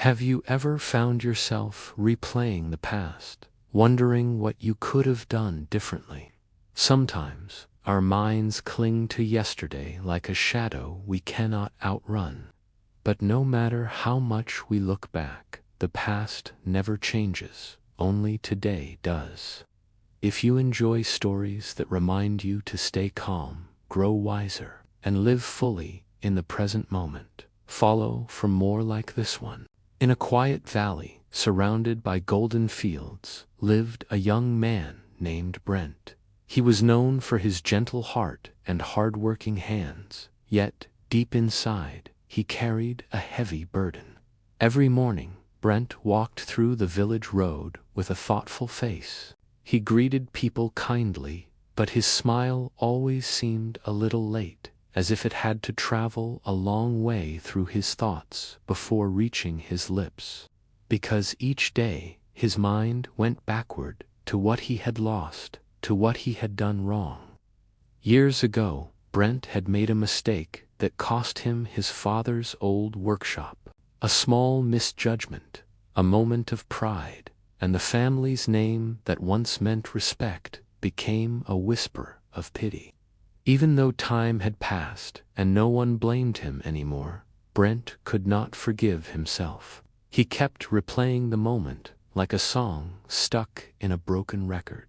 Have you ever found yourself replaying the past, wondering what you could have done differently? Sometimes our minds cling to yesterday like a shadow we cannot outrun. But no matter how much we look back, the past never changes, only today does. If you enjoy stories that remind you to stay calm, grow wiser, and live fully in the present moment, follow for more like this one. In a quiet valley, surrounded by golden fields, lived a young man named Brent. He was known for his gentle heart and hard-working hands, yet, deep inside, he carried a heavy burden. Every morning, Brent walked through the village road with a thoughtful face. He greeted people kindly, but his smile always seemed a little late, as if it had to travel a long way through his thoughts before reaching his lips. Because each day, his mind went backward to what he had lost, to what he had done wrong. Years ago, Brent had made a mistake that cost him his father's old workshop. A small misjudgment, a moment of pride, and the family's name that once meant respect became a whisper of pity. Even though time had passed and no one blamed him anymore, Brent could not forgive himself. He kept replaying the moment like a song stuck in a broken record.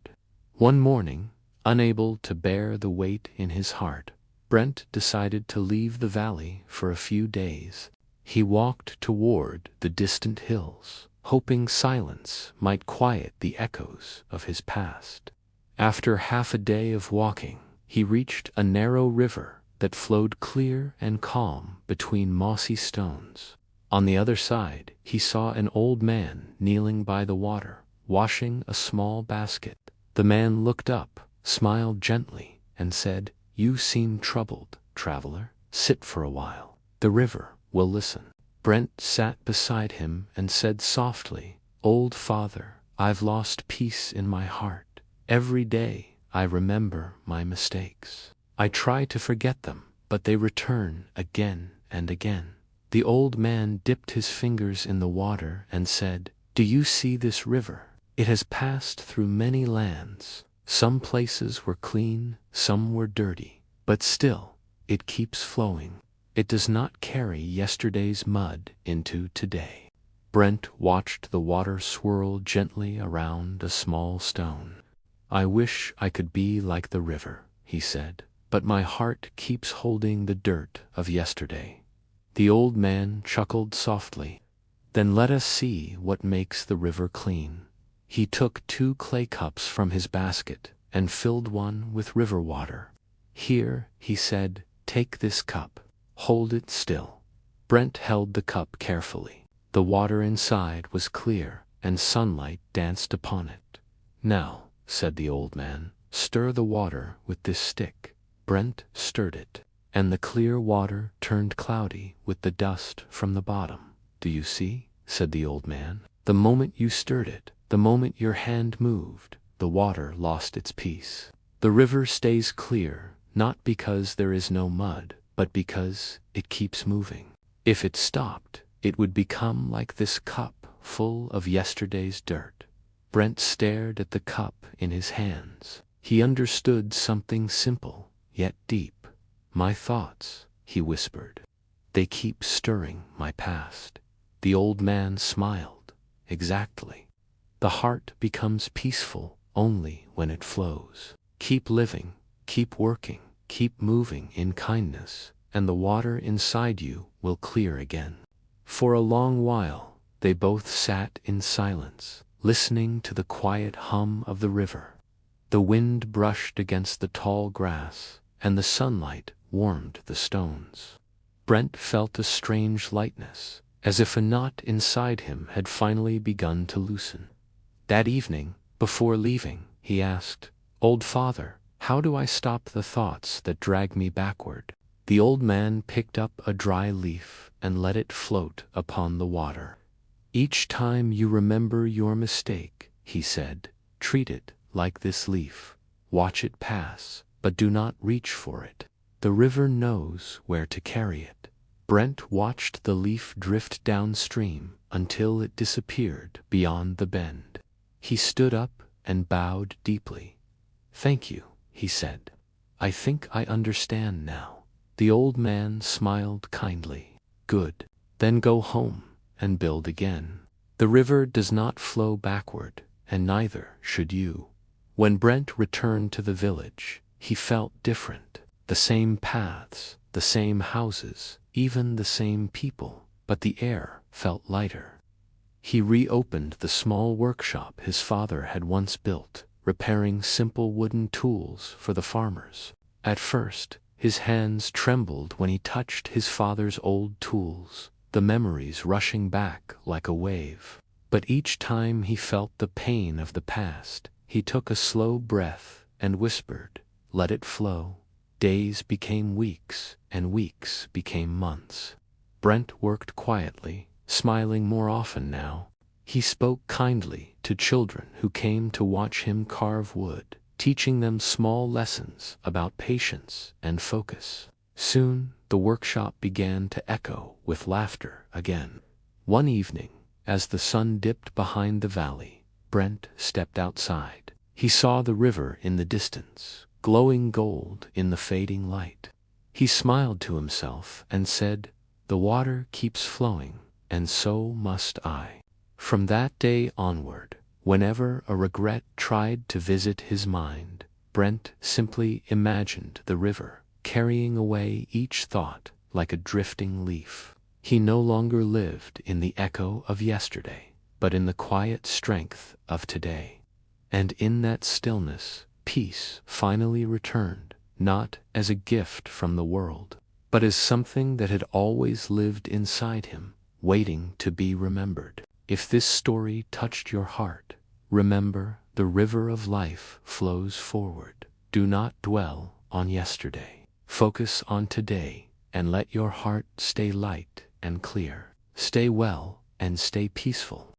One morning, unable to bear the weight in his heart, Brent decided to leave the valley for a few days. He walked toward the distant hills, hoping silence might quiet the echoes of his past. After half a day of walking, he reached a narrow river that flowed clear and calm between mossy stones. On the other side, he saw an old man kneeling by the water, washing a small basket. The man looked up, smiled gently, and said, "You seem troubled, traveler. Sit for a while. The river will listen." Brent sat beside him and said softly, "Old father, I've lost peace in my heart. Every day, I remember my mistakes. I try to forget them, but they return again and again." The old man dipped his fingers in the water and said, "Do you see this river? It has passed through many lands. Some places were clean, some were dirty, but still, it keeps flowing. It does not carry yesterday's mud into today." Brent watched the water swirl gently around a small stone. "I wish I could be like the river," he said, "but my heart keeps holding the dirt of yesterday." The old man chuckled softly. "Then let us see what makes the river clean." He took 2 clay cups from his basket and filled one with river water. "Here," he said, "take this cup. Hold it still." Brent held the cup carefully. The water inside was clear, and sunlight danced upon it. "Now," said the old man, "stir the water with this stick." Brent stirred it, and the clear water turned cloudy with the dust from the bottom. "Do you see?" said the old man. "The moment you stirred it, the moment your hand moved, the water lost its peace. The river stays clear, not because there is no mud, but because it keeps moving. If it stopped, it would become like this cup full of yesterday's dirt." Brent stared at the cup in his hands. He understood something simple, yet deep. "My thoughts," he whispered. "They keep stirring my past." The old man smiled. "Exactly. The heart becomes peaceful only when it flows. Keep living, keep working, keep moving in kindness, and the water inside you will clear again." For a long while, they both sat in silence, listening to the quiet hum of the river. The wind brushed against the tall grass, and the sunlight warmed the stones. Brent felt a strange lightness, as if a knot inside him had finally begun to loosen. That evening, before leaving, he asked, "Old father, how do I stop the thoughts that drag me backward?" The old man picked up a dry leaf and let it float upon the water. "Each time you remember your mistake," he said, "treat it like this leaf. Watch it pass, but do not reach for it. The river knows where to carry it." Brent watched the leaf drift downstream until it disappeared beyond the bend. He stood up and bowed deeply. "Thank you," he said. "I think I understand now." The old man smiled kindly. "Good. Then go home and build again. The river does not flow backward, and neither should you." When Brent returned to the village, he felt different. The same paths, the same houses, even the same people, but the air felt lighter. He reopened the small workshop his father had once built, repairing simple wooden tools for the farmers. At first, his hands trembled when he touched his father's old tools, the memories rushing back like a wave. But each time he felt the pain of the past, he took a slow breath and whispered, "Let it flow." Days became weeks, and weeks became months. Brent worked quietly, smiling more often now. He spoke kindly to children who came to watch him carve wood, teaching them small lessons about patience and focus. Soon, the workshop began to echo with laughter again. One evening, as the sun dipped behind the valley, Brent stepped outside. He saw the river in the distance, glowing gold in the fading light. He smiled to himself and said, "The water keeps flowing, and so must I." From that day onward, whenever a regret tried to visit his mind, Brent simply imagined the river, carrying away each thought like a drifting leaf. He no longer lived in the echo of yesterday, but in the quiet strength of today. And in that stillness, peace finally returned, not as a gift from the world, but as something that had always lived inside him, waiting to be remembered. If this story touched your heart, remember, the river of life flows forward. Do not dwell on yesterday. Focus on today, and let your heart stay light and clear. Stay well and stay peaceful.